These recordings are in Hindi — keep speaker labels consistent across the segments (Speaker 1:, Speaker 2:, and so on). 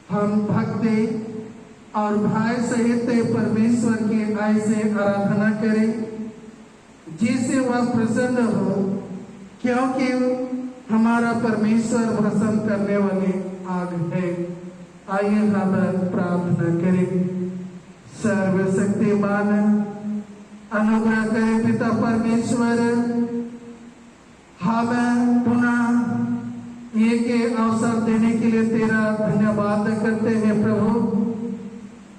Speaker 1: हम भक्ति और भाई सहित परमेश्वर की ऐसे आराधना करें जिससे वह प्रसन्न हो, क्योंकि हमारा परमेश्वर भस्म करने वाले आग है। आइए हम प्रार्थना करें। सर्वशक्तिमान अनुग्रह करे पिता परमेश्वर, हम पुनः एक अवसर देने के लिए तेरा धन्यवाद करते हैं प्रभु,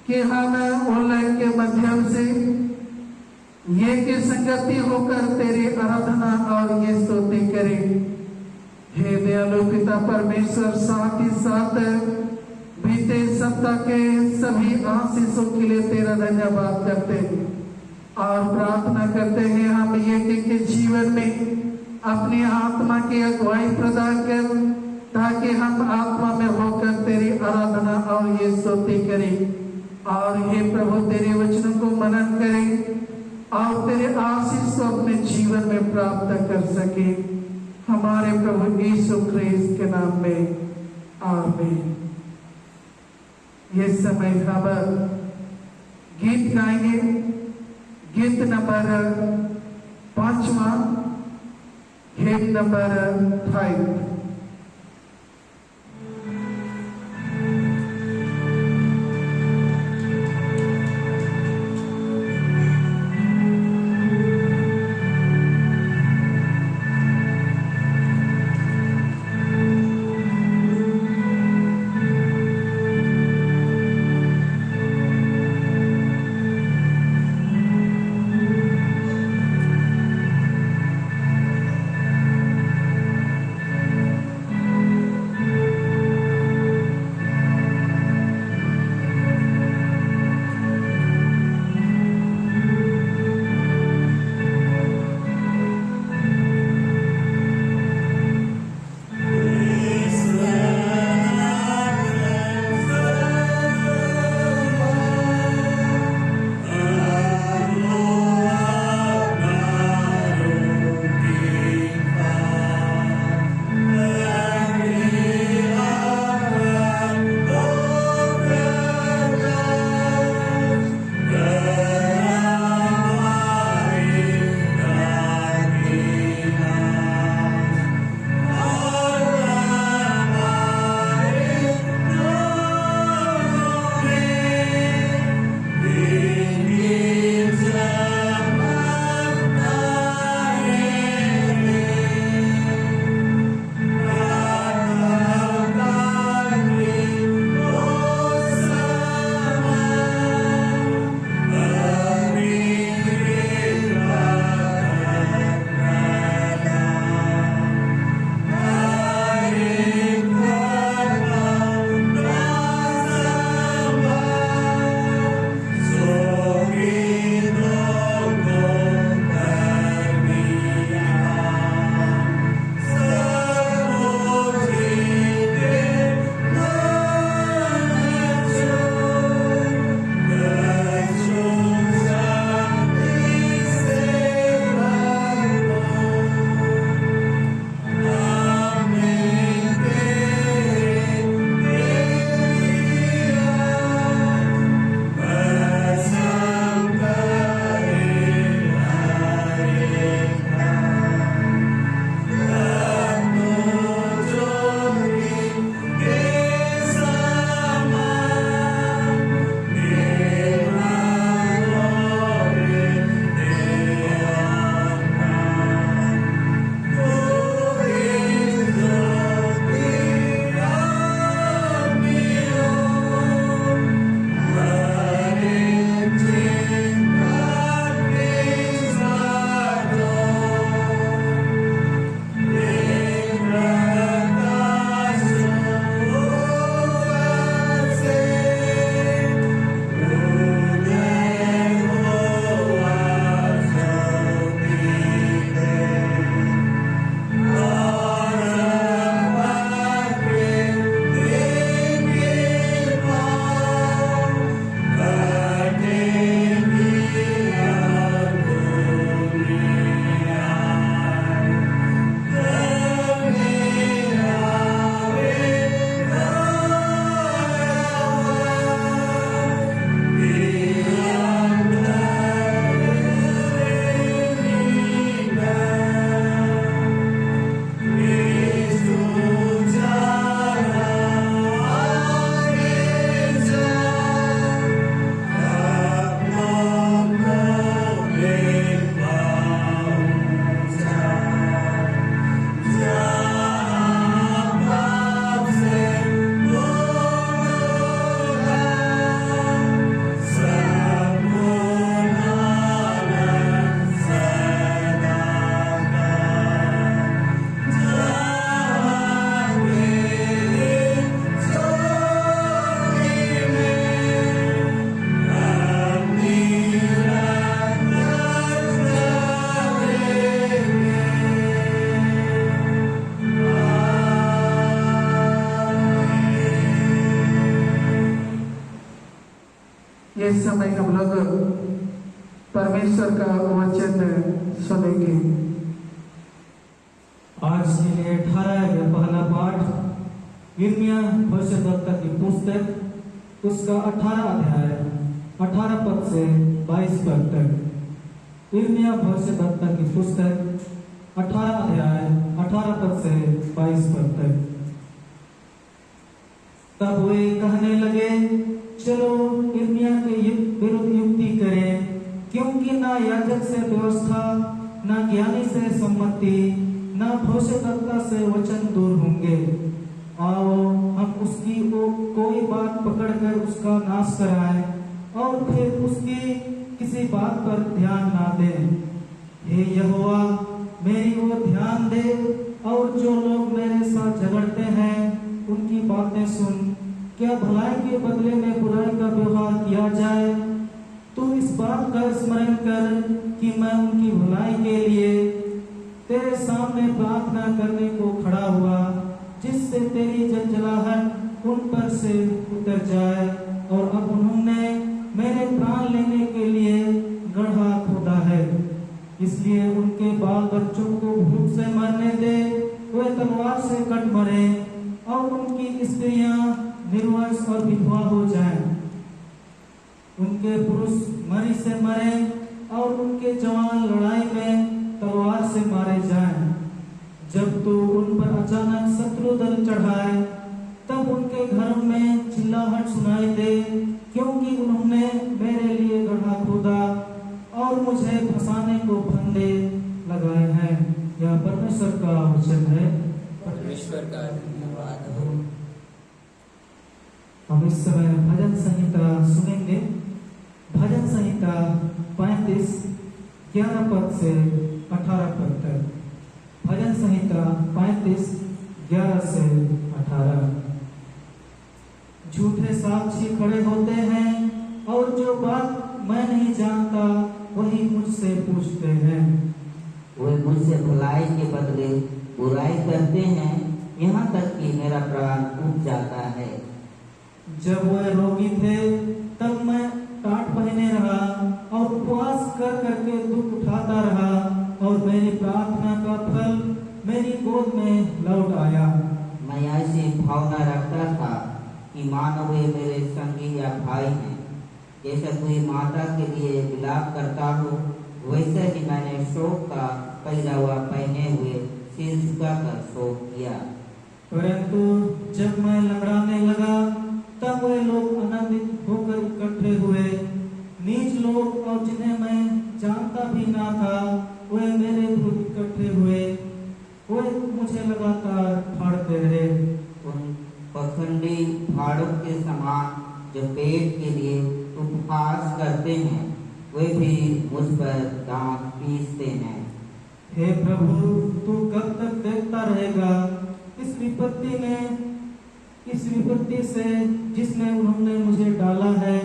Speaker 1: कि हम ऑनलाइन के माध्यम से ये की संगति होकर तेरी आराधना और ये स्तुति करें। हे दयालु पिता परमेश्वर, साथ ही साथ बीते सप्ताह के सभी आशीषों के लिए तेरा धन्यवाद करते हैं और प्रार्थना करते हैं हम ये के जीवन में अपनी आत्मा की अगुवाई प्रदान कर, ताकि हम आत्मा में होकर तेरी आराधना और ये स्तुति करें और हे प्रभु तेरे वचनों को मनन करें और तेरे आशीष को अपने जीवन में प्राप्त कर सके। हमारे प्रभु यीशु ख्रीस्त के नाम में आमीन। ये समय हम गीत गाएंगे। गीत नंबर 5वां, हिम नंबर 5। इस समय हम लोग परमेश्वर का वचन सुनेंगे।
Speaker 2: आज के लिए 18 पहला पाठ यिर्मयाह भविष्यद्वक्ता की पुस्तक उसका 18 अध्याय 18 पद से 22 पद तक। यिर्मयाह भविष्यद्वक्ता की पुस्तक 18 अध्याय 18 पद से 22 पद तक। तब वे कहने लगे, चलो यिर्मयाह के विरुद्ध युक्ति करें, क्योंकि ना याजक से व्यवस्था, ना ज्ञानी से सम्मति, ना भविष्यद्वक्ता से वचन दूर होंगे। आओ हम उसकी कोई बात पकड़कर उसका नाश कराएं और फिर उसकी किसी बात पर ध्यान ना दें। हे यहोवा, मेरी ओर ध्यान दे और जो लोग मेरे साथ झगड़ते हैं उनकी बातें सुन। क्या भलाई के बदले में बुराई का व्यवहार किया जाए? तू इस बात का स्मरण कर कि मैं उनकी भलाई के लिए तेरे सामने प्रार्थना करने को खड़ा हुआ, जिससे तेरी जलजलाहट उन पर से उतर जाए। और अब उन्होंने मेरे प्राण लेने के लिए गड्ढा खोदा है, इसलिए उनके बाल बच्चों को भूख से मरने दे, वे तलवार से कट मरे और उनकी स्त्रियां निर्वंश और विधवा हो जाएं। उनके पुरुष मरी से मरे और उनके जवान लड़ाई में तलवार से मारे जाएं। जब तू उन पर अचानक शत्रु दल चढ़ाए, तब उनके घरों में चिल्लाहट सुनाई दे, क्योंकि उन्होंने मेरे लिए गड्ढा खोदा और मुझे फंसाने को फंदे लगाए हैं। यह परमेश्वर का वचन है।
Speaker 3: परमेश्वर का धन्यवाद हो।
Speaker 2: हम इस समय भजन संहिता सुनेंगे। भजन संहिता 35 11 पद से 18 पद तक। भजन संहिता 35 11 से 18। झूठे साक्षी खड़े होते हैं और जो बात मैं नहीं जानता वही मुझसे पूछते हैं।
Speaker 3: वे मुझसे भलाई के बदले बुराई करते हैं, यहाँ तक कि मेरा प्राण उठ जाता है।
Speaker 2: जब वे रोगी थे तब मैं टाट पहने रहा और उपवास कर करके दुख उठाता रहा, और मेरी प्रार्थना का फल मेरी गोद में लौट आया।
Speaker 3: मैं ऐसी भावना रखता था कि मानो वे मेरे संगी या भाई हैं। जैसे कोई माता के लिए विलाप करता हो, वैसे ही मैंने शोक का पहरावा पहने हुए सिर झुकाकर शोक किया।
Speaker 2: परंतु जब मैं लंगड़ाने लगा तब वे लोग आनंदित होकर इकट्ठे हुए। नीच लोग और जिन्हें मैं जानता भी ना था, वे मेरे विरुद्ध इकट्ठे हुए। वे मुझे लगातार फाड़ते रहे।
Speaker 3: उन पखंडी फाड़ों के समान जो पेट के लिए उपहास करते हैं, वे भी मुझ पर दांत पीसते हैं।
Speaker 2: हे प्रभु, तू कब तक देखता रहेगा? इस विपत्ति से जिसने उन्होंने मुझे डाला है,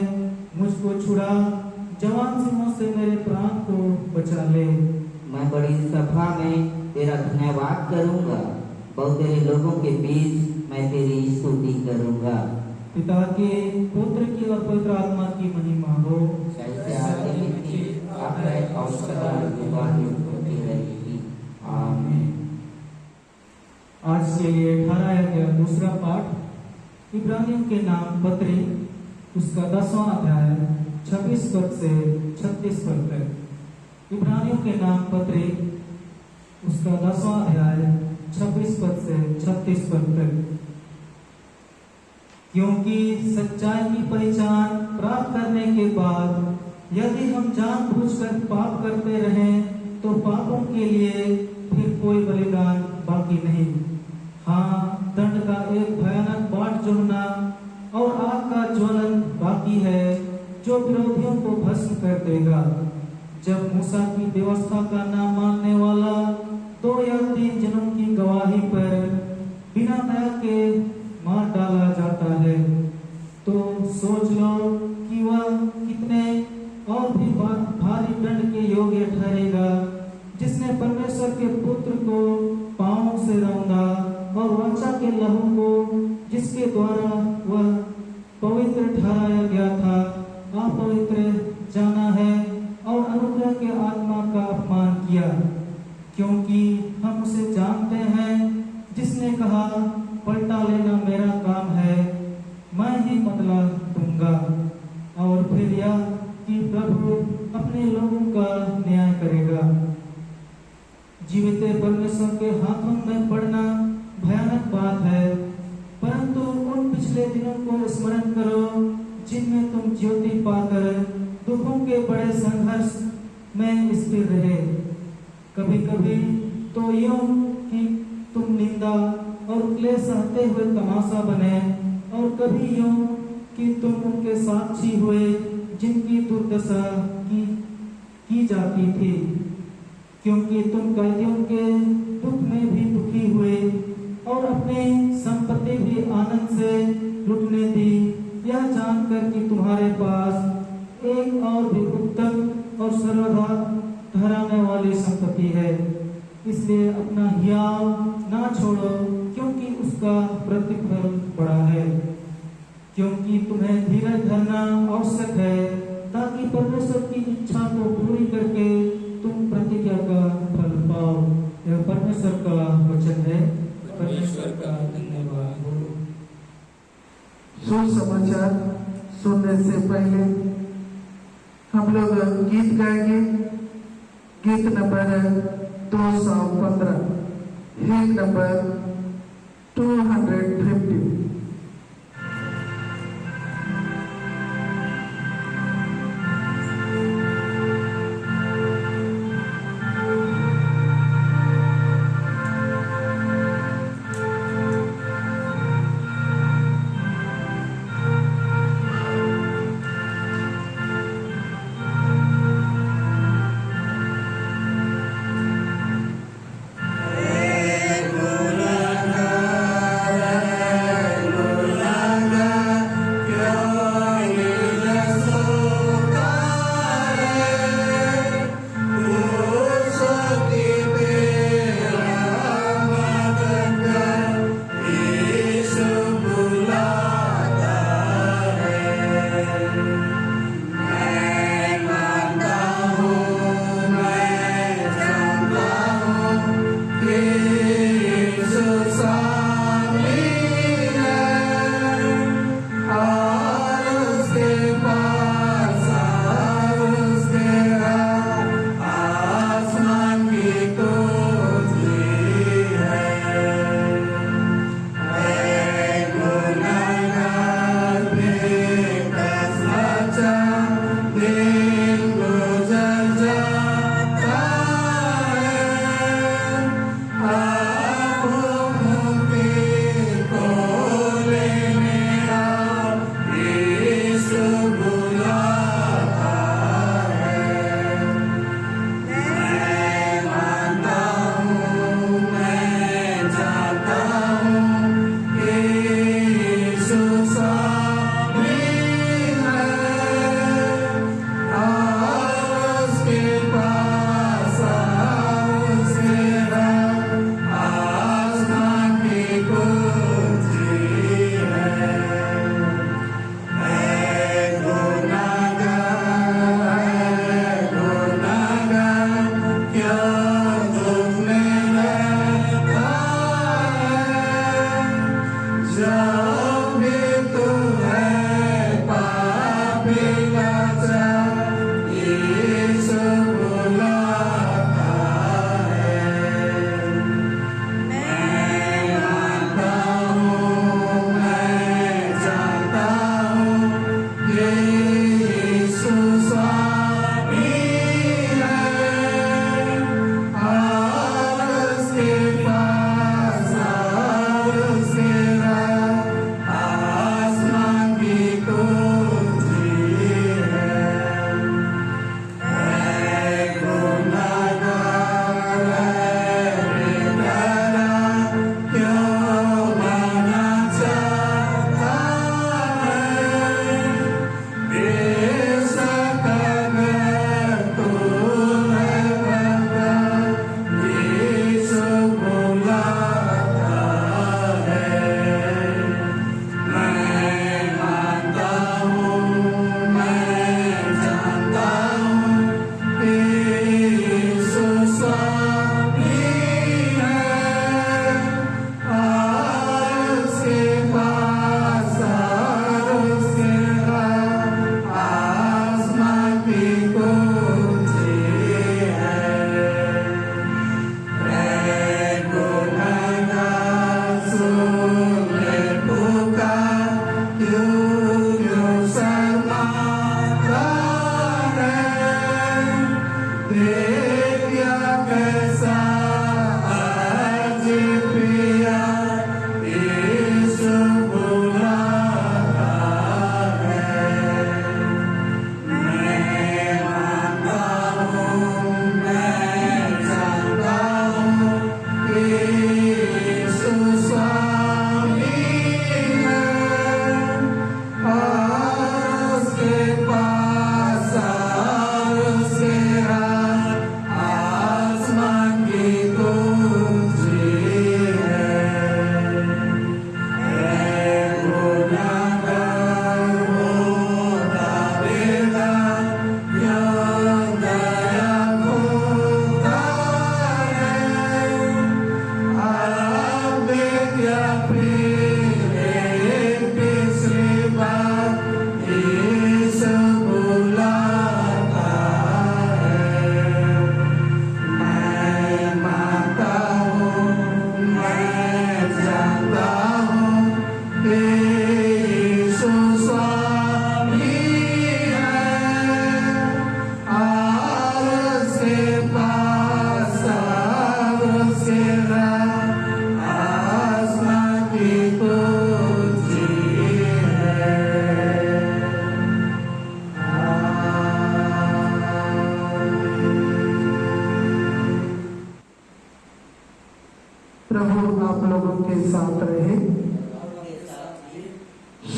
Speaker 2: मुझको छुड़ा। जवान सिंहों से मेरे प्राण को बचा ले।
Speaker 3: मैं बड़ी सभा में तेरा धन्यवाद करूंगा, बहुत तेरे लोगों के बीच मैं तेरी स्तुति करूंगा।
Speaker 2: पिता के, पुत्र की और पवित्र आत्मा की महिमा हो।
Speaker 3: जैसे आगे में थी, अब है और सदा युगायुग होती रहेगी। आमीन।
Speaker 2: आज के लिए ठहराया गया दूसरा पाठ इब्रानियों के नाम पत्री उसका 10वां अध्याय 26 पद से 36 पद तक। इब्रानियों के नाम पत्री उसका 10वां अध्याय 26 पद से 36 पद तक। क्योंकि सच्चाई की पहचान प्राप्त करने के बाद यदि हम जानबूझकर पाप करते रहें, तो पापों के लिए फिर कोई बलिदान बाकी नहीं। हाँ, दंड का एक भयानक बाट जोड़ना और आग का ज्वलन बाकी है, जो विरोधियों को भस्म कर देगा। जब मूसा की व्यवस्था का ना मानने वाला 2 या 3 जनों की गवाही पर बिना दया के मार डाला जाता है, तो सोच लो कि वह कितने और भी भारी दंड के योग्य ठहरेगा, जिसने परमेश्वर के पुत्र को पांवों से रौंदा और वाचा के लहू को, जिसके द्वारा वह पवित्र ठहराया गया था, अपवित्र अपने लोगों का न्याय करेगा। जीवित परमेश्वर के हाथों में पड़ना भयानक बात है, परंतु उन पिछले दिनों को स्मरण करो जिनमें तुम ज्योति पाकर दुखों के बड़े संघर्ष में स्थिर रहे। कभी कभी तो यूं कि तुम निंदा और क्लेश सहते हुए तमाशा बने, और कभी यूं कि तुम उनके साक्षी हुए जिनकी दुर्दशा की जाती थी, क्योंकि तुम कैदियों के दुख में भी दुखी हुए और अपनी संपत्ति भी आनंद से लुटने दी, यह जानकर कि तुम्हारे पास एक और भी उत्तम और सर्वदा ठहराने वाली संपत्ति है। इसलिए अपना हियाव ना छोड़ो, क्योंकि उसका प्रतिफल बड़ा है। क्योंकि तुम्हें धीरज धरना आवश्यक है, ताकि परमेश्वर की इच्छा को पूरी करके तुम प्रतिज्ञा का फल पाओ। यह परमेश्वर का वचन है। परमेश्वर का धन्यवाद हो।
Speaker 1: सुसमाचार सुनने से पहले हम लोग गीत गाएंगे। गीत नंबर 215, हिल नंबर 250।
Speaker 4: Hey,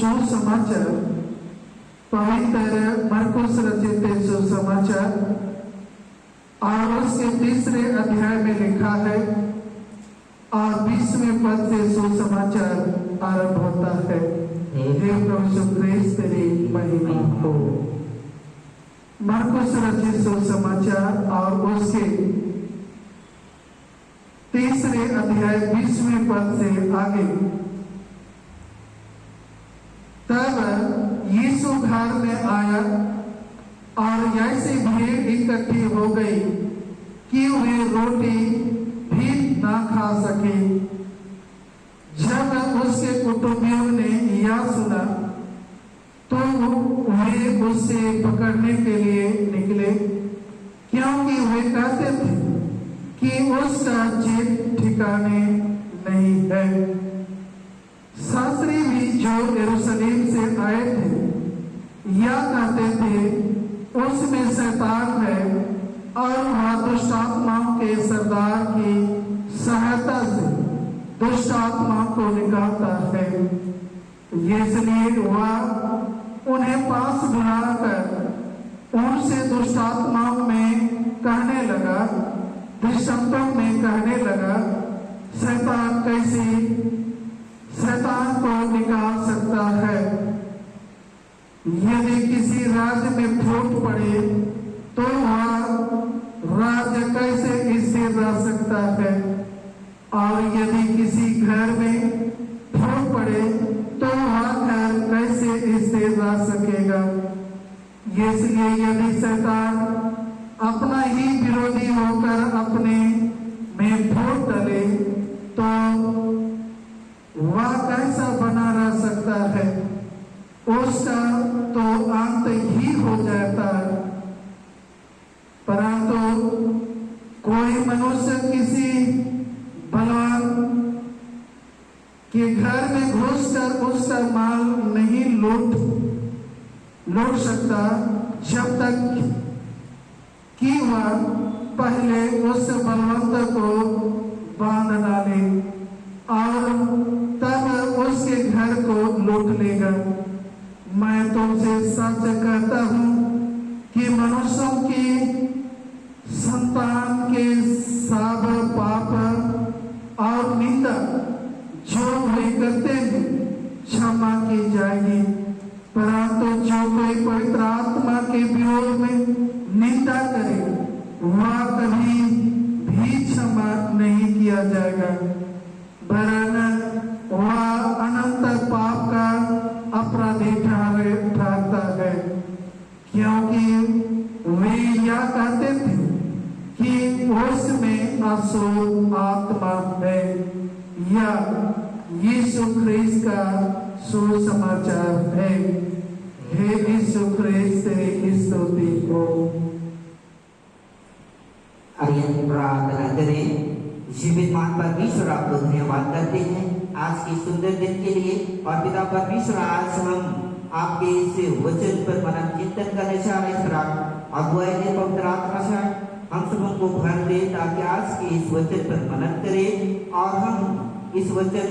Speaker 1: सुसमाचार पवित्र मरकुस रचित सुसमाचार और उसके 3 अध्याय में लिखा है और 20वें पद से सुसमाचार आरंभ होता है। हे प्रभु यीशु ख्रिस्त तेरी महिमा हो। मरकुस रचित सुसमाचार और उसके 3 अध्याय 20वें पद से आगे। तब यीशु घर में आया और ऐसी भीड़ इकट्ठी हो गई कि वे रोटी भी ना खा सके। जब उसके कुटुंबियों ने यह सुना तो वे उससे पकड़ने के लिए निकले, क्योंकि वे कहते थे कि उसका चित ठिकाने नहीं है। शास्त्री भी जो यरूशलेम से आए थे यह कहते थे उसमें शैतान है और वह दुष्ट आत्माओं के सरदार की सहायता से दुष्ट आत्माओं को निकालता है। इसलिए वह उन्हें पास बुलाकर उनसे दुष्ट आत्माओं में कहने लगा, दृष्टांतों में कहने लगा, शैतान कैसे शैतान को निकाल सकता है। यदि किसी राज्य में फूट पड़े तो वह राज्य कैसे स्थिर रह सकता है, और यदि किसी घर में फूट पड़े तो वह घर कैसे स्थिर रह सकेगा। इसलिए यदि शैतान अपना ही विरोधी होकर अपने में फूट डाले तो वह कैसा बना रह सकता है, उसका तो अंत ही हो जाता है। परंतु कोई मनुष्य किसी बलवान के घर में घुसकर उसका माल नहीं लूट सकता जब तक कि वह पहले उस बलवंत को बांध डाले, और तब उसके घर को लूट लेगा। मैं तुमसे सच कहता हूं कि मनुष्यों की संतान के सब पाप और निंदा जो वे करते हैं क्षमा की जाएगी, परंतु जो कोई पवित्र आत्मा के विरोध में निंदा करे वह कभी भी क्षमा नहीं किया जाएगा, वरन वह अनंत पाप का अपराधी ठहरता है। क्योंकि वे यह कहते थे कि उसमें अशुद्ध आत्मा है। यह यीशु ख्रिस्त का सुसमाचार है। हे यीशु ख्रिस्त तेरी स्तुति हो।
Speaker 3: आइए प्रार्थना करें। जीवितमान परमेश्वर आपको धन्यवाद करते हैं आज की सुंदर दिन के लिए। और पिता परमेश्वर आज हम आपके इस वचन पर मनन चिंतन करने जा रहे हैं। अगुवाई ने पवित्र आत्मा से हम सबों को भर दे ताकि आज के इस वचन पर मनन करें और हम इस वचन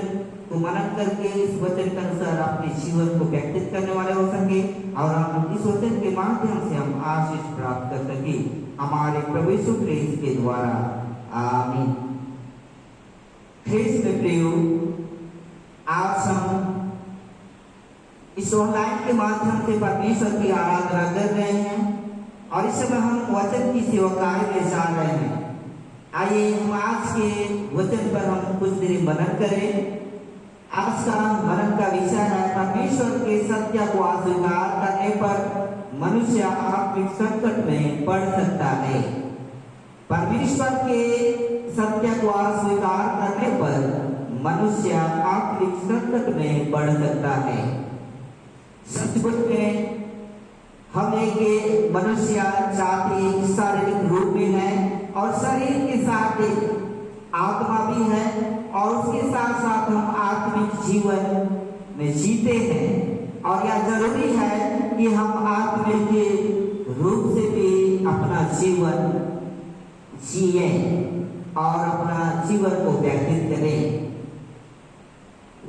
Speaker 3: को मनन करके इस वचन के अनुसार अपने जीवन को व्यतीत करने वाले हो सके और हम इस वचन के माध्यम से हम आशीष प्राप्त कर सके हमारे प्रभु यीशु ख्रिस्त के द्वारा। आमीन। ख्रिस्त में प्रियो, आज हम इस ऑनलाइन के माध्यम से परमेश्वर की आराधना कर रहे हैं और इस समय हम वचन की सेवकाई में जा रहे हैं। आइए हम आज के वचन पर हम कुछ देर मनन करें। आज का मनन का विषय है परमेश्वर के सत्य को अस्वीकार करने पर मनुष्य आत्मिक संकट में पड़ सकता है। परमेश्वर के सत्य को अस्वीकार करने पर मनुष्य आत्मिक संकट में पड़ सकता है। सचमुच में हम एक मनुष्य जाति शारीरिक रूप में है और शरीर के साथ एक आत्मा भी है और उसके साथ साथ हम आत्मिक जीवन में जीते हैं और यह जरूरी है कि हम आत्मिक रूप से भी अपना जीवन जिए और अपना जीवन को व्यतीत करें।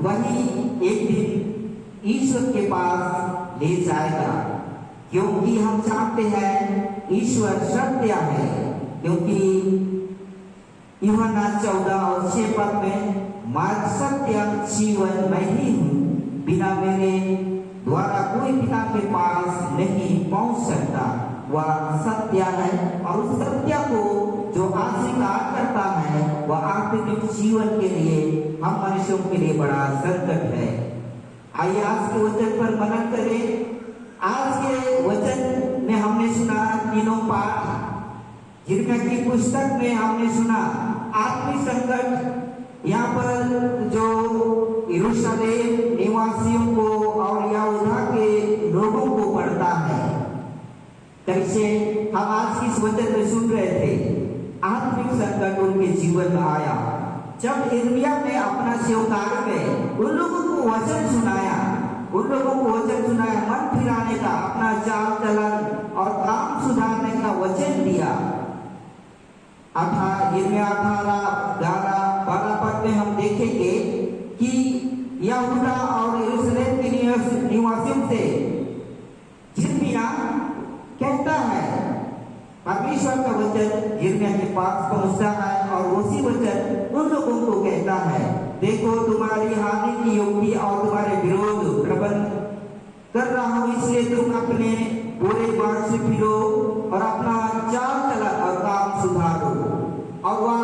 Speaker 3: वही एक दिन ईश्वर के पास ले जाएगा, क्योंकि हम जानते हैं ईश्वर सत्य है। क्योंकि यूहन्ना 14:6 में मार्ग सत्य जीवन मैं ही हूँ, बिना मेरे द्वारा कोई पिता के पास नहीं पहुंच सकता। वह सत्य है और उस सत्य को जो अस्वीकार करता है वह आत्मिक जीवन के लिए हम मनुष्यों के लिए बड़ा संकट है। आइए आज के वचन पर मनन करें। आज के वचन में हमने सुना तीनों पाठ। यिर्मयाह की पुस्तक में हमने सुना आत्मिक संकट। यहाँ पर जो यरूशलेम निवासियों को और यहूदा के लोगों को पड़ता है, कैसे हम आज की इस वचन में सुन रहे थे, आत्मिक संकट उनके जीवन में आया। जब यिर्मयाह ने अपना सेवकाई में उन लोगों को वचन सुनाया, मन फिराने का, अपना चाल चलन और काम सुधारने का वचन दिया। यिर्मयाह 18:11-12 में हम देखेंगे कि यहूदा और यरूशलेम के निवासियों से यिर्मयाह कहता है, परमेश्वर का वचन यिर्मयाह के पास पहुंचता है और उसी वचन उन लोगों को कहता है, देखो तुम्हारी हानि की युक्ति और तुम्हारे विरोध प्रबंध कर रहा हूं, इसलिए तुम अपने बुरे मार्ग से फिरो और अपना चाल चलन और काम सुधारो। और वह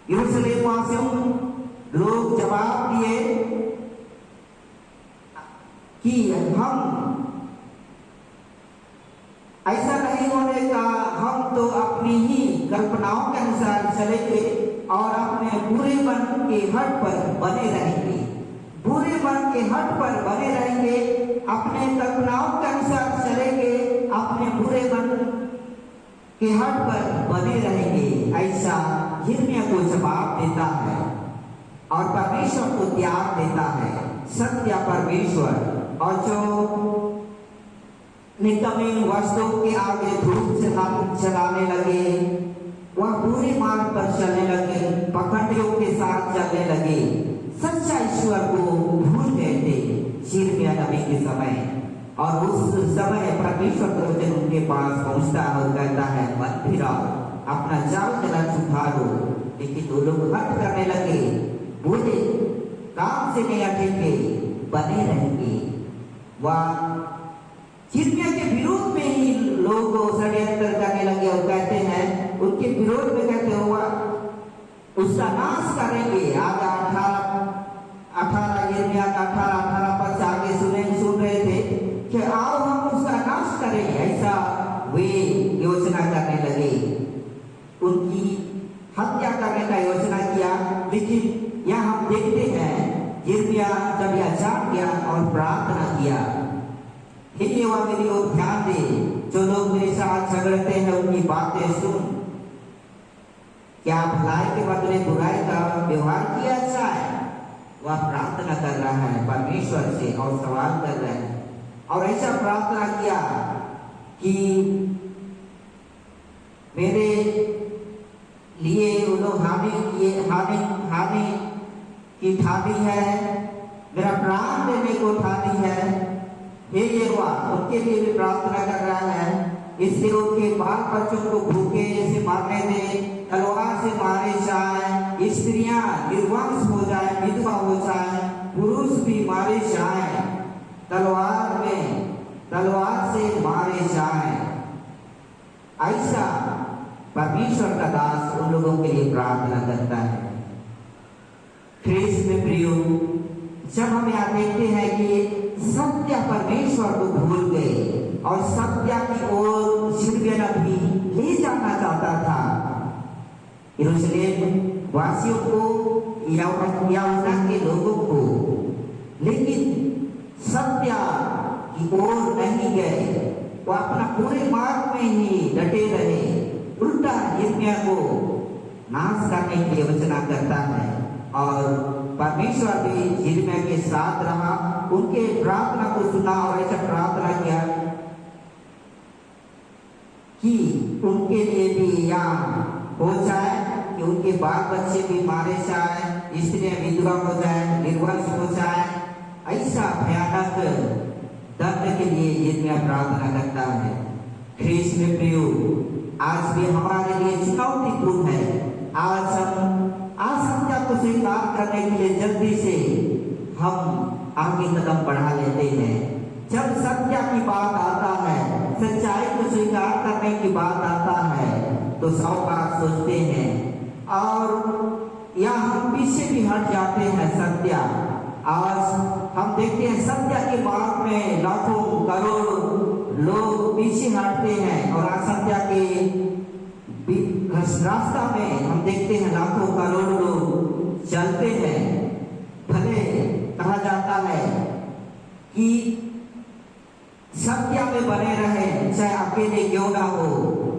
Speaker 3: यरूशलेम वासियों लोग जवाब दिए कि हम ऐसा नहीं होने का, हम तो अपनी ही कल्पनाओं के अनुसार चलेंगे और अपने बुरे मन के हट पर बने रहेंगे। अपने कल्पनाओं के अनुसार चलेंगे, अपने बुरे मन के हट पर बने रहेंगे। ऐसा यिर्मयाह को जवाब देता है और परमेश्वर को त्याग देता है। सत्य परमेश्वर और जो निकम्मे वस्तुओं के आगे धूप चलाने लगे, वह बुरे मार्ग पर चलने लगे, पखंडियों के साथ चलने लगे, सच्चा ईश्वर को भूल गए थे यिर्मयाह नबी के समय। और उस समय परमेश्वर का वचन उनके पास पहुंचता है और कहता है, मत फिराओ, अपना चाल चलन सुधारो। लेकिन वो लोग हट करने लगे, बुरे काम से नहीं हटेंगे, बने रहेंगे। वह यिर्मयाह के विरोध में ही लोग षड्यंत्र करने लगे और कहते हैं, उनके विरोध में कहते हुआ उसका नाश करेंगे। आज 18 यिर्मयाह का 18 पद आगे सुन रहे थे कि आओ हम उसका नाश करें, ऐसा वे योजना करने लगे, उनकी हत्या करने का योजना किया। लेकिन यहाँ हम देखते हैं यिर्मयाह जब यह जाग गया और प्रार्थना किया, हे यहोवा मेरी ओर ध्यान दे, जो लोग मेरे साथ झगड़ते हैं उनकी बातें सुन, क्या भलाई के बदले बुराई का व्यवहार किया जाए। वह प्रार्थना कर रहा है परमेश्वर से और सवाल कर रहा है, और ऐसा प्रार्थना किया कि मेरे लिए वो लोग हानि की ठानी है, मेरा प्राण देने को ठानी है। हे यहोवा, उनके लिए भी प्रार्थना कर रहा है, इसलिए उनके बाल बच्चों को भूखे से मारने दे, तलवार से मारे जाए, स्त्रियां निर्वंश हो जाए, विधवा हो जाए, पुरुष भी मारे जाए, तलवार से मारे जाए। ऐसा परमेश्वर का दास उन लोगों के लिए प्रार्थना करता है। ख्रीस्त में प्रियो, जब हम यहाँ देखते हैं कि सत्य परमेश्वर को भूल गए और सत्य की ओर यिर्मयाह नबी ले जाना चाहता था यरूशलेम वासियों को, यहूदा के लोगों को, लेकिन सत्य की ओर नहीं गए, वो अपना पूरे मार्ग में ही डटे रहे। उल्टा यिर्मयाह को नाश करने की योजना करता है और परमेश्वर भी यिर्मयाह के साथ रहा, उनके प्रार्थना को सुना और ऐसा प्रार्थना किया कि उनके लिए भी यहाँ हो जाए, कि उनके बाल बच्चे भी मारे जाए, स्त्रियां विधवा हो जाए, निर्वंश हो जाए, ऐसा भयानक दंड के लिए यिर्मयाह प्रार्थना करता है। ख्रीस्त में प्रियो, आज भी हमारे लिए चुनौतीपूर्ण है। आज हम सत्य को स्वीकार करने के लिए जल्दी से हम आगे कदम बढ़ा लेते हैं। जब सत्य की बात आता है, सच्चाई को स्वीकार करने की बात आता है, तो 100 बार सोचते हैं और या हम पीछे भी हट जाते हैं। सत्य आज हम देखते हैं, सत्य के मार्ग में लाखों करोड़ लोग पीछे हटते हैं और असत्य के रास्ता में हम देखते हैं लाखों करोड़ लोग चलते हैं। भले कहा जाता है कि सत्य में बने रहे, चाहे अकेले क्यों ना हो,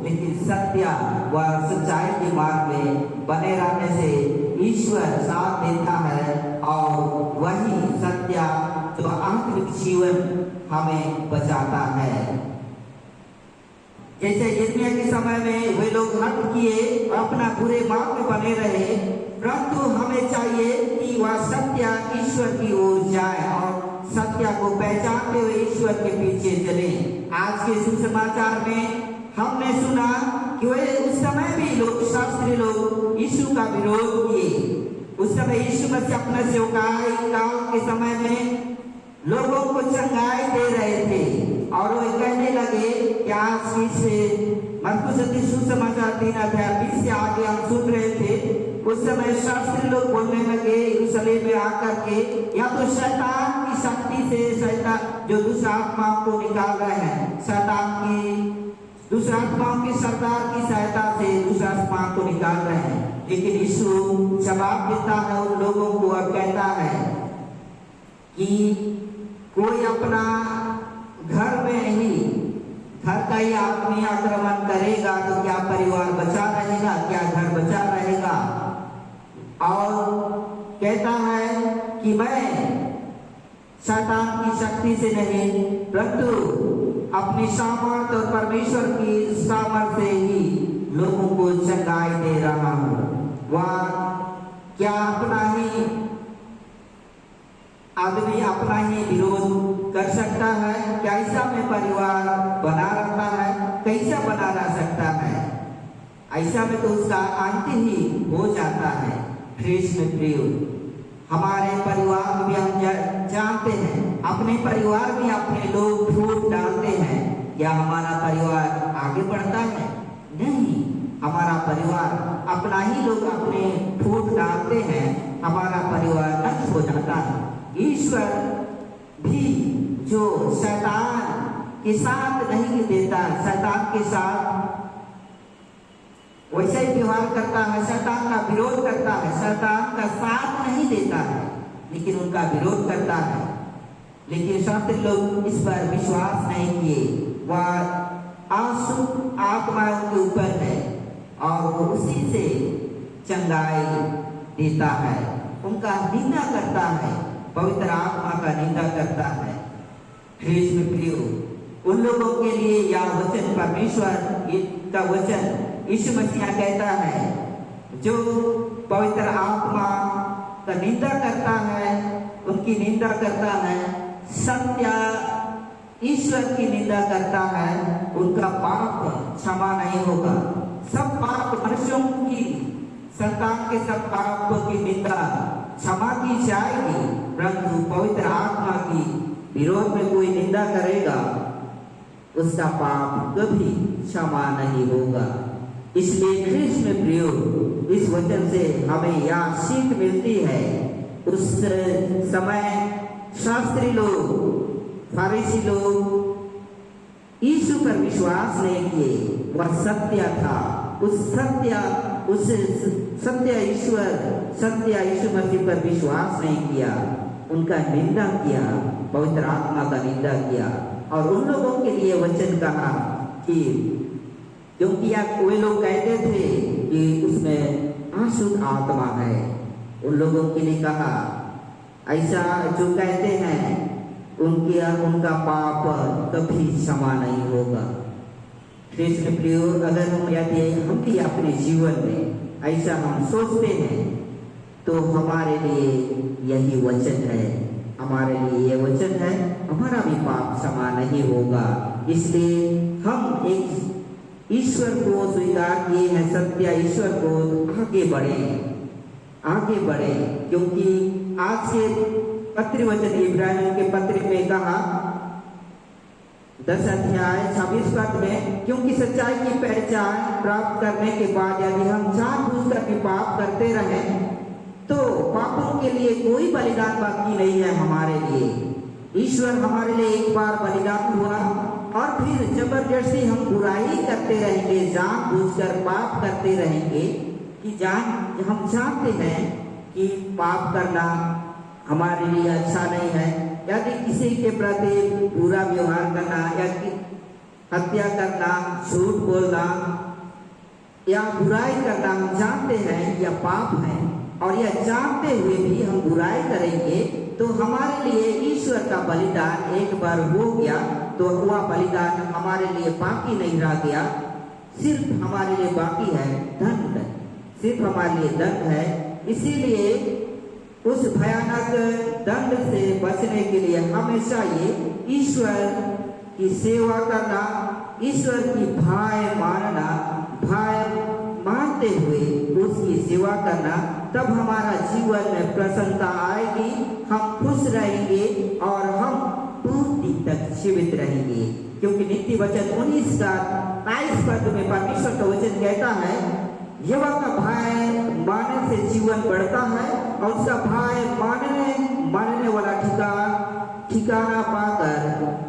Speaker 3: लेकिन सत्य व सच्चाई के मार्ग में बने रहने से ईश्वर साथ देता है और वही सत्य जो आत्मिक जीवन हमें बचाता है। जैसे यिर्मयाह के समय में वे लोग हट किए, अपना बुरे मार्ग में बने रहे, परंतु हमें चाहिए कि वह सत्य ईश्वर की ओर जाए और सत्य को पहचानते हुए ईश्वर के पीछे चले। आज के सुसमाचार में हमने सुना कि वे उस समय भी लोग, शास्त्री लोग यीशु का विरोध किए। उस समय यीशु मसीह अपना सेवकाई काल के समय में लोगों को चंगाई दे रहे थे और वे कहने लगे कि आज इस मरकुस सुसमाचार 3 अध्याय 20 से आगे हम सुन रहे थे। उस समय शास्त्री लोग बोलने लगे यरूशलेम में आकर के, या तो शैतान की शक्ति से, शैतान जो दुष्ट आत्माओं को निकाल रहे हैं, शैतान की दुष्ट आत्माओं की सरदार की सहायता से दुष्ट आत्माओं को निकाल रहे हैं। लेकिन यीशु जवाब देता है उन लोगों को और कहता है कि कोई अपना घर में ही, घर का ही आदमी आक्रमण करेगा तो क्या परिवार बचा रहेगा, क्या घर बचा रहेगा। और कहता है कि मैं शैतान की शक्ति से नहीं, परंतु अपनी सामर्थ और परमेश्वर की सामर्थ से ही लोगों को चंगाई दे रहा हूँ। वह क्या अपना ही आदमी अपना ही विरोध कर सकता है? कैसा में परिवार बना रहता है? कैसा बना रह सकता है? ऐसा में तो उसका अंत ही हो जाता है। ख्रीस्त में प्रियो, हमारे परिवार में भी हम जानते हैं, अपने परिवार में अपने लोग फूट डालते हैं, या हमारा परिवार आगे बढ़ता है? नहीं, हमारा परिवार अपना ही लोग अपने फूट डालते हैं, हमारा परिवार नष्ट हो जाता है। ईश्वर भी जो शैतान के साथ नहीं देता, शैतान के साथ वैसे ही व्यवहार करता है, शैतान का विरोध करता है, शैतान का साथ नहीं देता है, लेकिन उनका विरोध करता है। लेकिन शास्त्री लोग इस पर विश्वास नहीं किए। वह आशुद्ध आत्मा उनके ऊपर है और वो उसी से चंगाई देता है, उनका निंदा करता है, पवित्र आत्मा का निंदा करता है। ख्रीस्त में प्रियो, उन लोगों के लिए यह वचन, परमेश्वर का वचन यीशु मसीह कहता है, जो पवित्र आत्मा का निंदा करता है, उनकी निंदा करता है, सत्य ईश्वर की निंदा करता है, उनका पाप क्षमा नहीं होगा। सब पाप मनुष्यों की, संतान के सब पापों की निंदा क्षमा की जाएगी, परंतु पवित्र आत्मा की विरोध में कोई निंदा करेगा, उसका पाप कभी क्षमा नहीं होगा। इसलिए ख्रीस्त में प्रियो, इस वचन से हमें यह सीख मिलती है। उस समय शास्त्री लोग, फारिसी लोग यीशु पर विश्वास नहीं किए। वह सत्य था, उस सत्य ईश्वर, सत्य यीशु मसीह पर विश्वास नहीं किया, उनका निंदा किया, पवित्र आत्मा का निंदा किया। और उन लोगों के लिए वचन कहा कि क्योंकि वे लोग कहते थे कि उसमें अशुद्ध आत्मा है, उन लोगों के लिए कहा, ऐसा जो कहते हैं उनका पाप कभी क्षमा नहीं होगा। कृष्ण प्रियो, अगर हम भी अपने जीवन में ऐसा हम सोचते हैं, तो हमारे लिए यही वचन है हमारे लिए ये वचन है, हमारा भी पाप क्षमा नहीं होगा। इसलिए हम एक ईश्वर को स्वीकार किए हैं, सत्य ईश्वर को, आगे बढ़े, क्योंकि आज के पत्र वचन इब्रानियों के पत्र में कहा 10 अध्याय 26 पद में, क्योंकि सच्चाई की पहचान प्राप्त करने के बाद यदि हम जानबूझकर भी पाप करते रहें तो पापों के लिए कोई बलिदान बाकी नहीं है हमारे लिए। ईश्वर हमारे लिए एक बार बलिदान हुआ और फिर जबरदस्ती हम बुराई करते रहेंगे, जानबूझकर पाप करते रहेंगे कि हम जानते हैं कि पाप करना हमारे लिए अच्छा नहीं है। यदि किसी के प्रति बुरा व्यवहार करना या हत्या करना, झूठ बोलना या बुराई करना हम जानते हैं यह पाप है, और यह जानते हुए भी हम बुराई करेंगे तो हमारे लिए ईश्वर का बलिदान एक बार हो गया तो वह बलिदान हमारे लिए बाकी नहीं रह गया, सिर्फ हमारे लिए बाकी है दंड, सिर्फ हमारे लिए दंड है। इसीलिए उस भयानक दंड से बचने के लिए हमेशा ये ईश्वर की सेवा करना, ईश्वर की भाई मानना, भाई मानते हुए उसकी सेवा करना, तब हमारा जीवन में प्रसन्नता आएगी, हम खुश रहेंगे और हम पूर्ति तक जीवित रहेंगे। क्योंकि नीति वचन 19 का 22 पद में परमेश्वर का वचन कहता है, यहोवा का भय मानने से जीवन बढ़ता है और उसका भय मानने वाला ठिकाना पाकर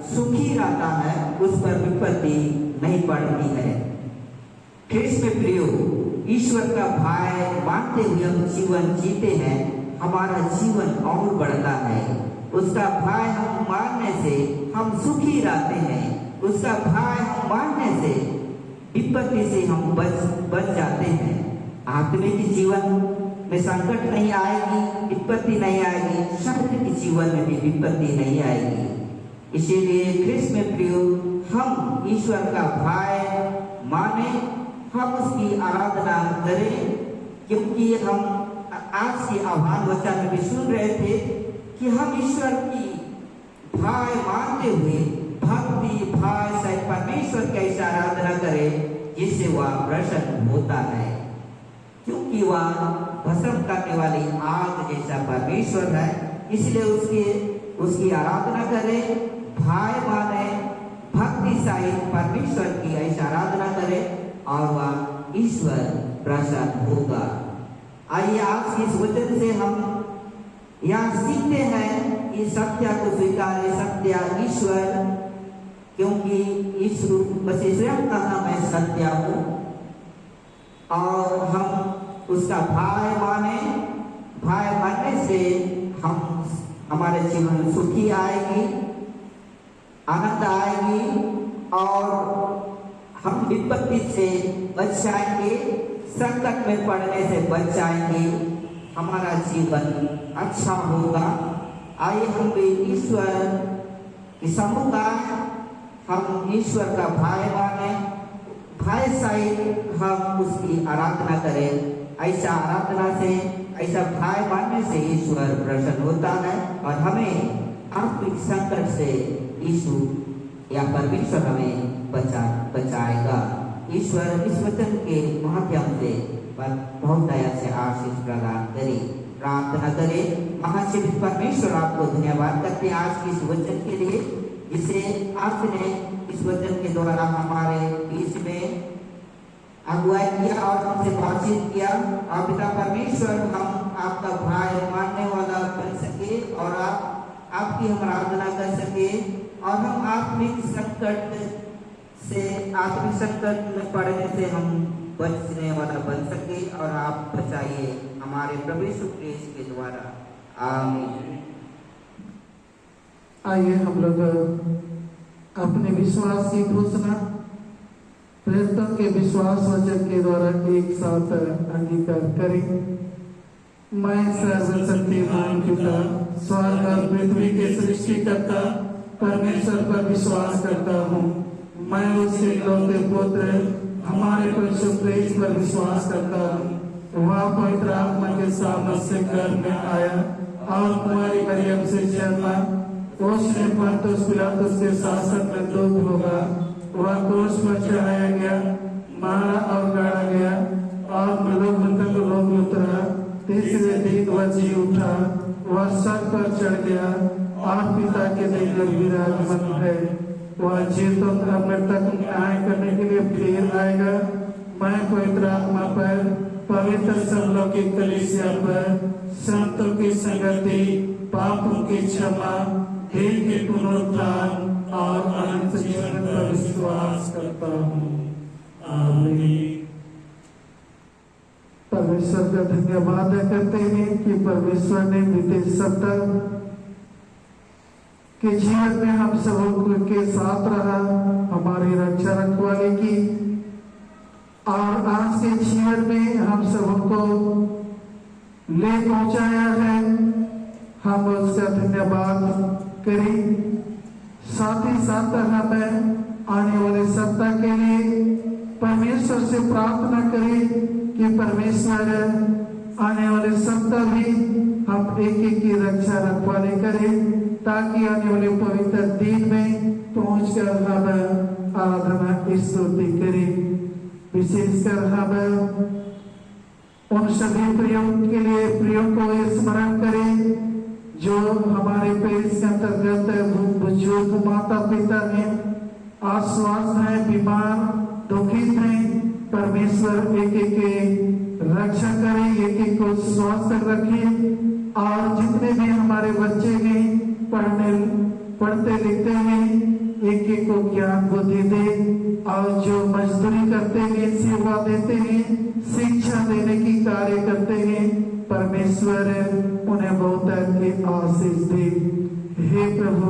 Speaker 3: सुखी रहता है, उस पर विपत्ति नहीं पड़ती है। ख्रिस्त में प्रियो, ईश्वर का भय मानते हुए हम जीवन जीते हैं, हमारा जीवन और बढ़ता है। उसका भय हम मानने से हम सुखी रहते हैं, उसका भय हम मानने से विपत्ति से हम बच जाते हैं। आत्मिक जीवन में संकट नहीं आएगी, विपत्ति नहीं आएगी, शारीरिक जीवन में भी विपत्ति नहीं आएगी। इसीलिए ख्रिस्त में प्रियो, हम ईश्वर का भय माने, हम उसकी आराधना करें, क्योंकि हम आज के आह्वान वचन में भी सुन रहे थे कि हम ईश्वर की भय मानते हुए भक्ति भाव से परमेश्वर की ऐसी आराधना करें जिससे वह प्रसन्न होता है, क्योंकि वह भस्म करने वाली आग जैसा परमेश्वर है। इसलिए उसकी आराधना करें, भाई माने, भक्ति सहित परमेश्वर की ऐसी आराधना करें और वह ईश्वर प्रसन्न होगा। आइए आज की इस वचन से हम यहाँ सीखते हैं कि सत्य को स्वीकारें, सत्य ईश्वर, क्योंकि ईश्वर स्वयं कहा मैं सत्य हूँ, और हम उसका भाई मानने से हम हमारे जीवन में सुखी आएगी, आनंद आएगी और हम विपत्ति से बच जाएंगे, संकट में पड़ने से बच जाएंगे, हमारा जीवन अच्छा होगा। आइए हम भी ईश्वर की समुदाय, हम ईश्वर का भाई माने, भाई सहित हम उसकी आराधना करें। ऐसा आराधना से, ऐसा भाई मानने से ईश्वर प्रसन्न होता है और हमें आत्मिक संकट से यीशु या परमेश्वर हमें बचाएगा। ईश्वर इस वचन के माध्यम से बहुत दया से आशीष प्रदान करे। प्रार्थना करें। महाशिव परमेश्वर आपको धन्यवाद करते हैं आज की इस वचन के लिए, जिसे आपने इस वचन के द्वारा हमारे बीच में अगुवाई किया और हमसे बातचीत किया। और पिता परमेश्वर, हम आपका भाई मानने वाला बन सके और आपकी हम आराधना कर सके और हम आत्मिक संकट में पड़ने से हम बचने वाला बन सके और आप बचाइए हमारे प्रभु यीशु क्रिस्ट के द्वारा, आमीन।
Speaker 1: आइए हम लोग अपने विश्वास की घोषणा प्रेरितों के विश्वास वचन के द्वारा एक साथ अंगीकार करें। मैं सर्वशक्तिमान पिता, स्वर्ग और पृथ्वी के सृष्टिकर्ता परमेश्वर पर विश्वास करता हूँ। मैं उसके इकलौते पुत्र हमारे प्रभु क्रिस्ट पर विश्वास करता हूँ। वह पवित्र आत्मा के सामर्थ्य से घर में आया और कुमारी मरियम से जन्मा, उसने पंतुस पिलातुस के शासन में दुख होगा, वह क्रूस पर चढ़ाया गया, मारा और गाड़ा गया और मृतक लोग उतरा, तीसरे दिन वह जी उठा, वह स्वर्ग पर चढ़ गया और पिता के देकर विराजमान है। वह जीतों और मृतक न्याय करने के लिए फिर आएगा। मैं पवित्र आत्मा पर, पवित्र सब लोग की कलीसिया पर, संतों की संगति, पापों की क्षमा, देह के पुनरुत्थान और अनंत जीवन पर विश्वास करता हूँ। आमीन। परमेश्वर का धन्यवाद करते हैं कि परमेश्वर ने बीते सप्ताह के जीवन में हम सब के साथ रहा, हमारी रक्षा रखवाली की, और आज के जीवन में हम सबको ले पहुंचाया है। हम उसका धन्यवाद करें। साथ ही साथ हमें आने वाले सप्ताह के लिए परमेश्वर से प्रार्थना करें कि परमेश्वर आने वाले सप्ताह भी हम एक एक की रक्षा रखवाली करें, ताकि आने वाले पवित्र दिन में पहुंचकर हम आराधना स्तुति करें। विशेषकर हम उन सभी प्रियों के लिए प्रियों को स्मरण करें जो हमारे पेरिस के अंतर्गत बुजुर्ग माता पिता हैं, अस्वस्थ हैं, बीमार, दुखित हैं। परमेश्वर एक एक के रक्षा करें, एक एक को स्वस्थ रखें, और जितने भी हमारे बच्चे हैं पढ़ते लिखते हैं, एक एक को ज्ञान बुद्धि दे, और जो मजदूरी करते हैं, सेवा देते हैं, शिक्षा देने की कार्य करते हैं, परमेश्वर उन्हें बहुत आशीष दे। हे प्रभु,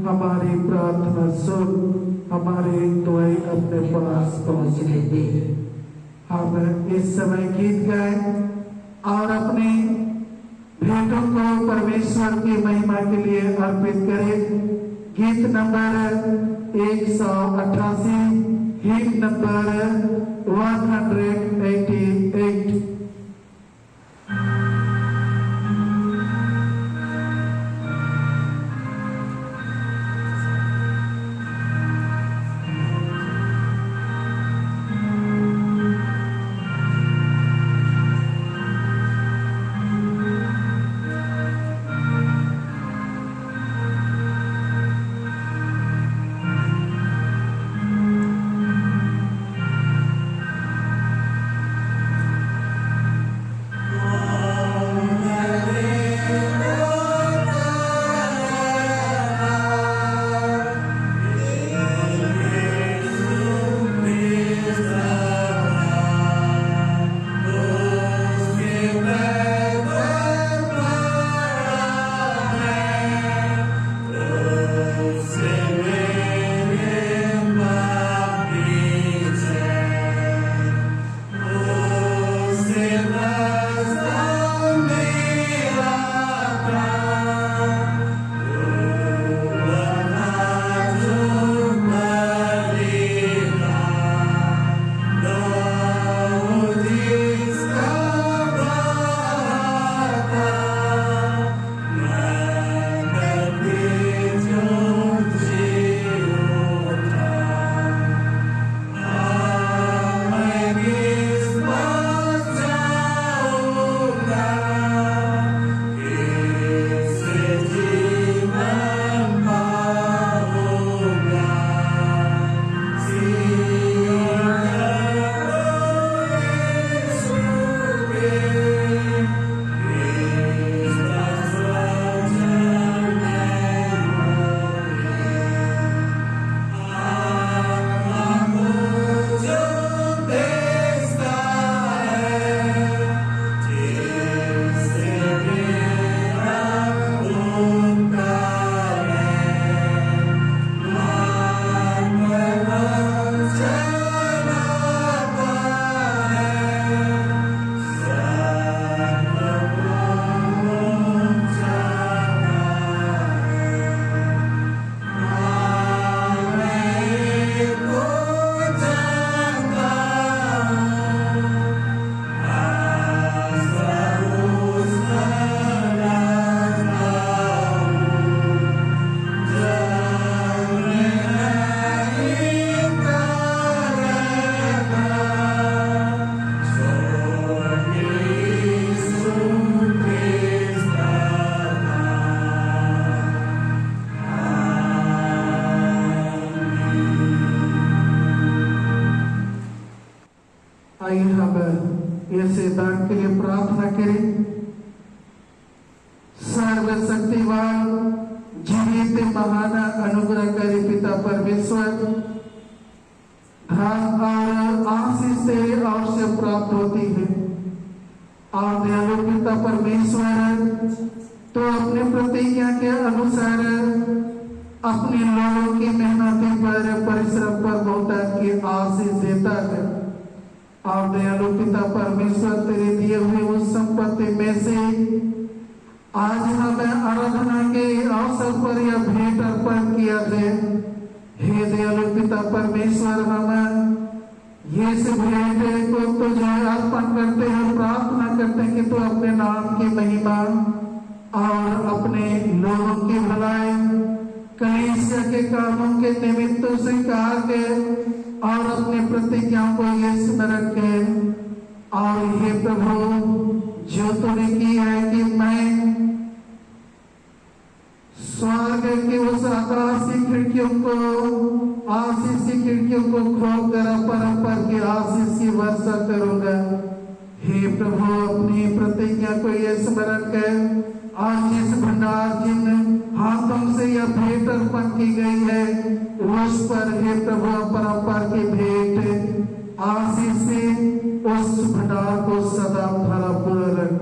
Speaker 1: हमारी प्रार्थना सुन, हमारे दुआएं अपने पास पहुंचने दे। हम इस समय गीत गाए और अपने भेंटों को परमेश्वर की महिमा के लिए अर्पित करें। गीत नंबर 188, हिम नंबर 188। धन और आशीष तेरे ओर से प्राप्त होती है। और दयालु पिता परमेश्वर, तो अपने प्रतिज्ञा के अनुसार अपने लोगों की मेहनती पर, परिश्रम पर बहुतायत की आशीष देता है। और दयालु पिता परमेश्वर, तेरे दिए हुए उस संपत्ति में से आज हमें आराधना के अवसर पर यह भेंट अर्पण किया है। हे दयालु पिता परमेश्वर, हम ये से भेंट को तुझे अर्पण करते हैं, प्रार्थना करते हैं कि तू अपने नाम की महिमा और अपने लोगों की भलाई, कलीसिया के कामों के निमित्त स्वीकार के और अपने प्रतिज्ञाओं को ये स्मरण के। और हे प्रभु, जो तूने की है कि मैं स्वर्ग की उस आकाश की खिड़कियों को, आशीष की खिड़कियों को खोल कर परम्पर की आशीष की वर्षा करूंगा। हे प्रभु, अपनी प्रतिज्ञा को ये स्मरण कर आज जिस भंडार जिन हाथों से यह भेंट अर्पण की गई है उस पर हे प्रभु परम्पर की भेंट आशीष से उस भंडार को सदा भरा पूरा रख,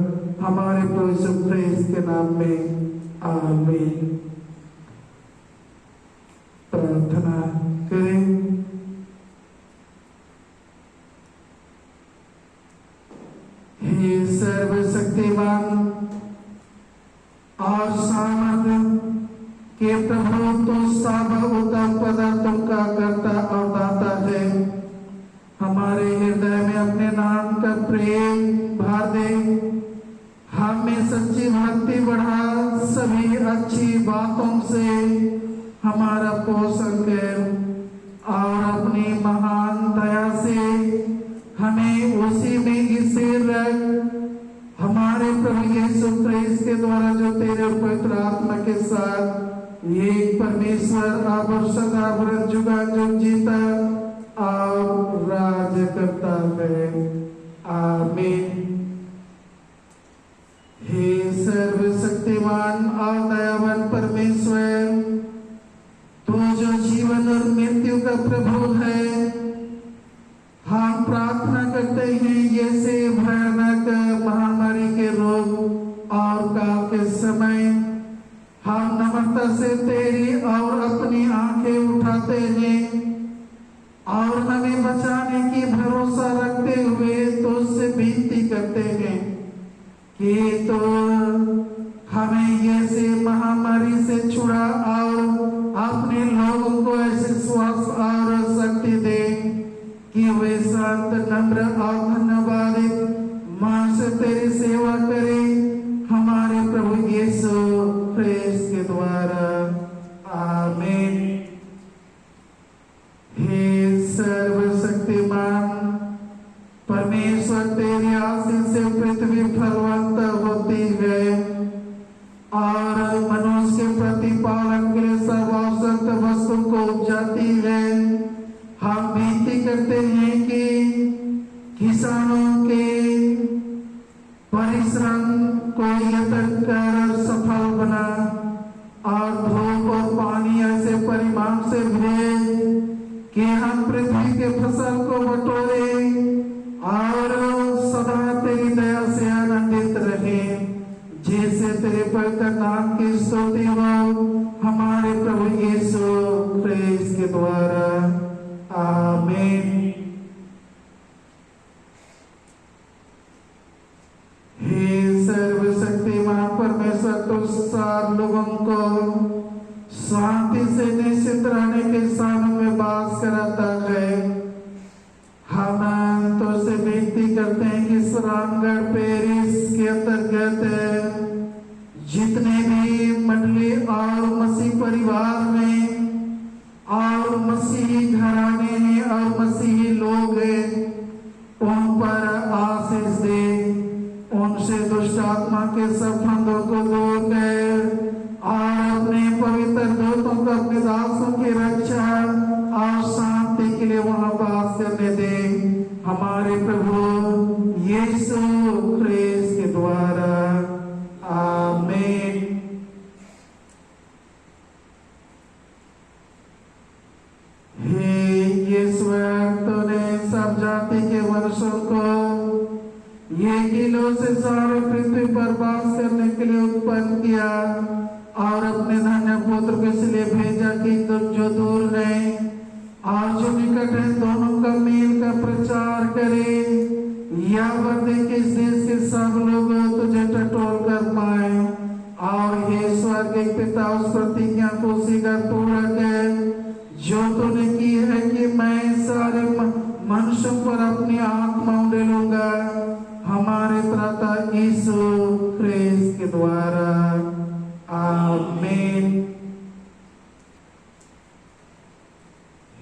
Speaker 1: हमारे प्रभु यीशु ख्रीस्त के नाम में आमीन। प्रार्थना करें। हे सर्वशक्तिमान और सामर्थ्य के प्रभु, तो सब उत्तम पदार्थों का करता और दाता है। हमारे हृदय में अपने नाम का प्रेम भर दे, हमें सच्ची भक्ति बढ़ा, सभी अच्छी बातों से हमारा पोषण कर और अपनी महान दया से हमें उसी में स्थिर रख। हमारे प्रभु यीशु ख्रीस्त के द्वारा जो तेरे पवित्र आत्मा के साथ एक परमेश्वर अब और सदा जुगाजुग जीता और राज करता है। आमीन। हे सर्वशक्तिमान और दयावान परमेश्वर, तू जो जीवन और मृत्यु का प्रभु है, हम प्रार्थना करते हैं जैसे भयानक महामारी के रोग और काल के समय हम नम्रता से तेरी और अपनी आंखें उठाते हैं और हमें बचाने की भरोसा रखते हुए तो उससे विनती करते हैं कि तो हमें जैसे महामारी से छुड़ा और अपने लोगों को ऐसे स्वास्थ्य और शक्ति दे कि वे शांत, नम्र और धन्यवादित मन से तेरी सेवा करें, हमारे प्रभु यीशु ख्रीस्त के द्वारा। आमीन। हे सर्वशक्तिमान परमेश्वर, तेरी आशीष से पृथ्वी फलवंत होती है और मनुष्य के प्रतिपालन के लिए सब आवश्यक वस्तु को उपजाती है। हम विनती करते हैं कि किसानों के परिश्रम को यत्न कर सफल बना और धूप और पानी ऐसे परिमाण से भेज कि हम पृथ्वी के फसल को बटोरे और सदा तेरी दया से आनंदित रहे। जैसे तेरे पवित्र नाम की स्तुति हो, हमारे प्रभु यीशु ख्रीस्त के द्वारा। आमीन। हे सर्वशक्तिमान परमेश्वर, तो सब लोगों को शांति से निश्चित रहने के स्थानों में वास कराता है। हम तो से विनती करते हैं कि रामगढ़ पेरिस के अंतर्गत जितने भी मंडली जाति के वंशों को ये किलो से सारे पृथ्वी पर वास करने के लिए उत्पन्न किया और अपने धन्य पुत्र को इसलिए भेजा कि जो दूर है और जो निकट है दोनों का मेल का प्रचार करे, या बदे कि इस देश के सब लोग तुझे टटोल कर पाए। और हे स्वर्ग पिता, उस प्रतिज्ञा को उसी का पूरा कर जो तूने की है कि मैं सारे मनुष्यों पर अपनी आत्मा उड़ेलूंगा, हमारे त्राता यीशु ख्रिस्त के द्वारा। आमीन।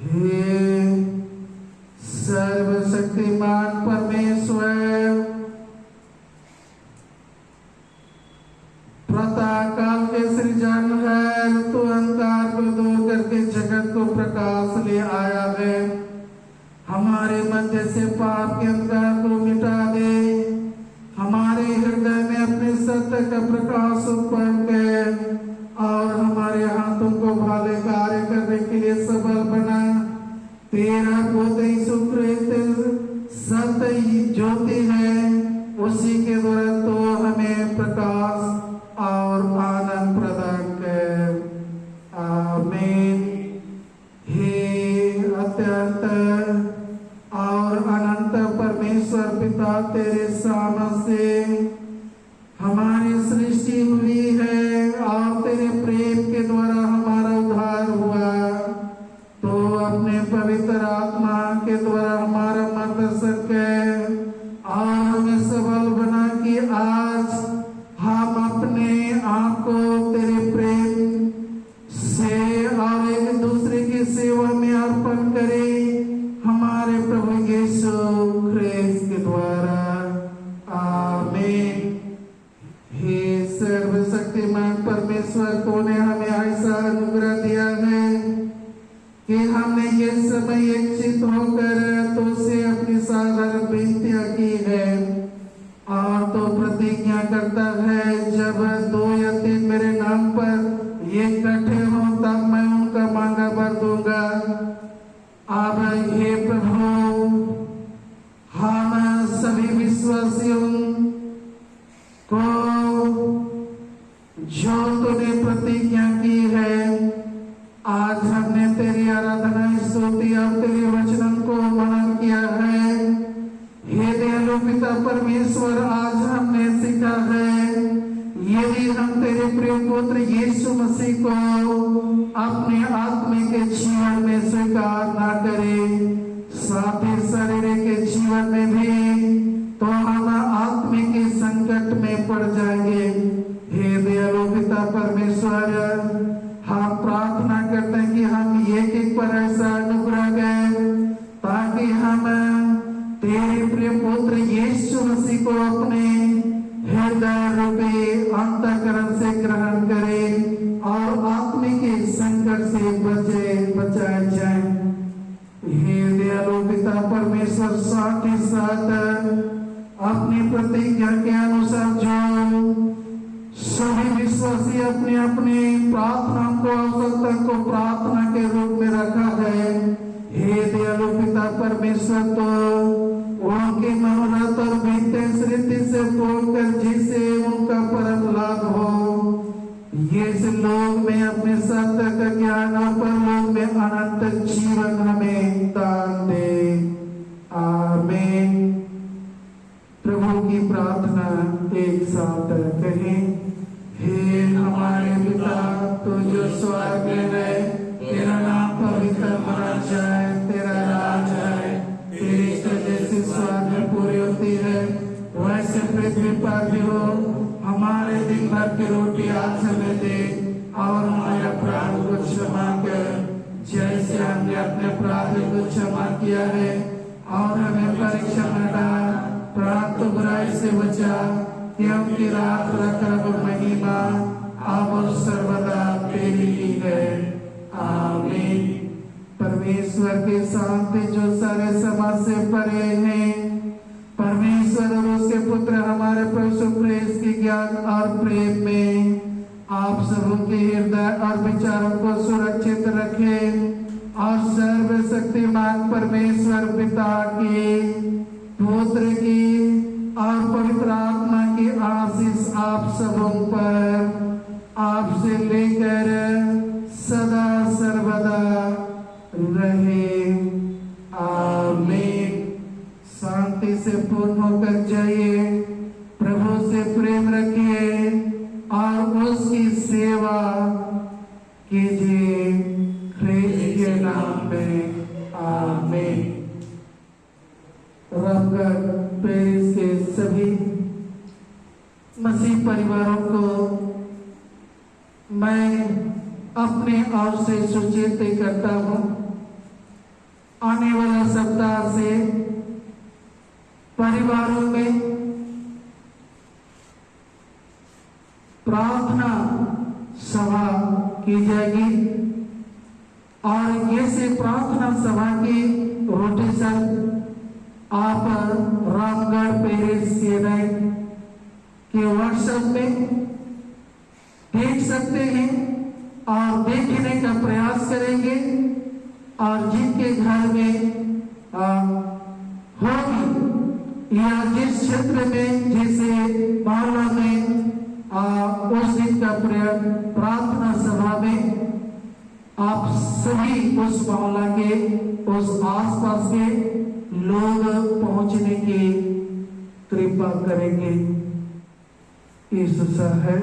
Speaker 1: हे सर्वशक्तिमान परमेश्वर, प्रातःकाल के सृजनहार, तू अंधकार को दूर करके जगत को प्रकाश ले आया है। हमारे मध्य से पाप के अंधकार को मिटा दे, हमारे हृदय में अपने सत्य का प्रकाश उत्पन्न कर और हमारे हाथों को भले कार्य करने के लिए सबल बना। तेरा पुत्र यीशु ख्रिस्त सत्य ज्योति है, उसी के द्वारा तो हमें प्रकाश और आनंद प्रदान कर। आमीन। हे अत्यंत और अनंत परमेश्वर पिता, तेरे सामने से हमारी सृष्टि हुई है और तेरे प्रेम के द्वारा हमारा उद्धार हुआ। तो अपने पवित्र आत्मा के द्वारा हमारा मार्गदर्शन कर और हमें सबल बना कि आज हम अपने आप को तेरे प्रेम से और एक दूसरे की सेवा में अर्पण करें, हमारे प्रभु यीशु ख्रिस्त के द्वारा। आमीन। हे सर्वशक्तिमान परमेश्वर, तूने हमें ऐसा अनुग्रह दिया है कि हमने ये समय एकचित होकर तुझसे अपनी साधारण विनतियां की है। और तो प्रतिज्ञा करता है, जब 2 या 3 मेरे नाम पर ये इकट्ठे हो तब मैं उनका मांगा भर दूंगा। अब हे प्रभु, हम सभी विश्वासियों को जो तूने प्रतिज्ञा की है, आज हमने तेरी आराधना स्तुति और तेरे वचन को मनन किया है। हे दयालु पिता परमेश्वर, आज हमने सीखा है, यदि हम तेरे प्रिय पुत्र यीशु मसीह को अपने आत्मिक के जीवन में स्वीकार ना करें, साथ ही शरीर के जीवन में भी, तो हम आत्मिक संकट में पड़ जाएंगे। हे दयालु पिता परमेश्वर, हम प्रार्थना करते हैं कि हम एक पर ऐसा अनुग्रह गए ताकि हम तेरे प्रिय पुत्र यीशु मसीह को अपने हृदय रूपी अंतःकरण से ग्रहण करें और आत्मिक संकट से बचाए जाए। हे दयालु पिता परमेश्वर, साथ ही साथ अपनी प्रतिज्ञा के अनुसार जो सभी विश्वासी अपने अपने प्रार्थना को आवश्यकता को प्रार्थना के रूप में रखा है, हे दयालु पिता परमेश्वर, तो उनके मनोरथ और विनती रीति से बोलकर जिससे उनका परम लाभ हो, ये लोग में अपने सत्य का ज्ञान और परलोक में अनंत जीवन हमें दान दे। आमीन। प्रभु की प्रार्थना एक साथ कहें। हे हमारे पिता, तू जो स्वर्ग में है, तेरा नाम पवित्र माना जाए, तेरा राज आए, तेरी इच्छा जैसी स्वर्ग में पूरी होती है वैसे पृथ्वी पर भी हो। हमारे दिन भर की रोटी आज हमें दे और हमारे अपराध को क्षमा कर, जैसे हमने अपने अपराधियों को क्षमा किया है, और हमें परीक्षा में डाल, परंतु बुराई से बचा, क्योंकि रात रखब महिमा अब और सर्वदा तेरी ही है। आमीन। परमेश्वर की शांति जो सारे समाज से परे हैं, परमेश्वर और उसके पुत्र हमारे प्रभु ख्रिस्त की ज्ञान और प्रेम में आप सबों के हृदय और विचारों को सुरक्षित रखे और सर्वशक्तिमान परमेश्वर पिता की, पुत्र की और पवित्र आत्मा की आशीष आप सबों पर आपसे लेकर सदा सर्वदा रहे। आमीन। शांति से पूर्ण होकर जाइए, प्रभु से प्रेम रखिए और उसकी सेवा कीजिए। ख्रीस्त के नाम में आमीन। रामगढ़ पेरिस के सभी मसीह परिवारों को मैं अपने ओर से सूचित करता हूँ, आने वाला सप्ताह से परिवारों में प्रार्थना सभा की जाएगी और ये से प्रार्थना सभा की रोटेशन आप रामगढ़ पेरिस सीएनआई के व्हाट्सएप में देख सकते हैं और देखने का प्रयास करेंगे और जिनके घर में होगी या जिस क्षेत्र में जैसे मोहल्ला में उस दिन का प्रार्थना सभा में आप सभी उस मोहल्ला के उस आसपास के लोग पहुंचने की कृपा करेंगे। यीशु है।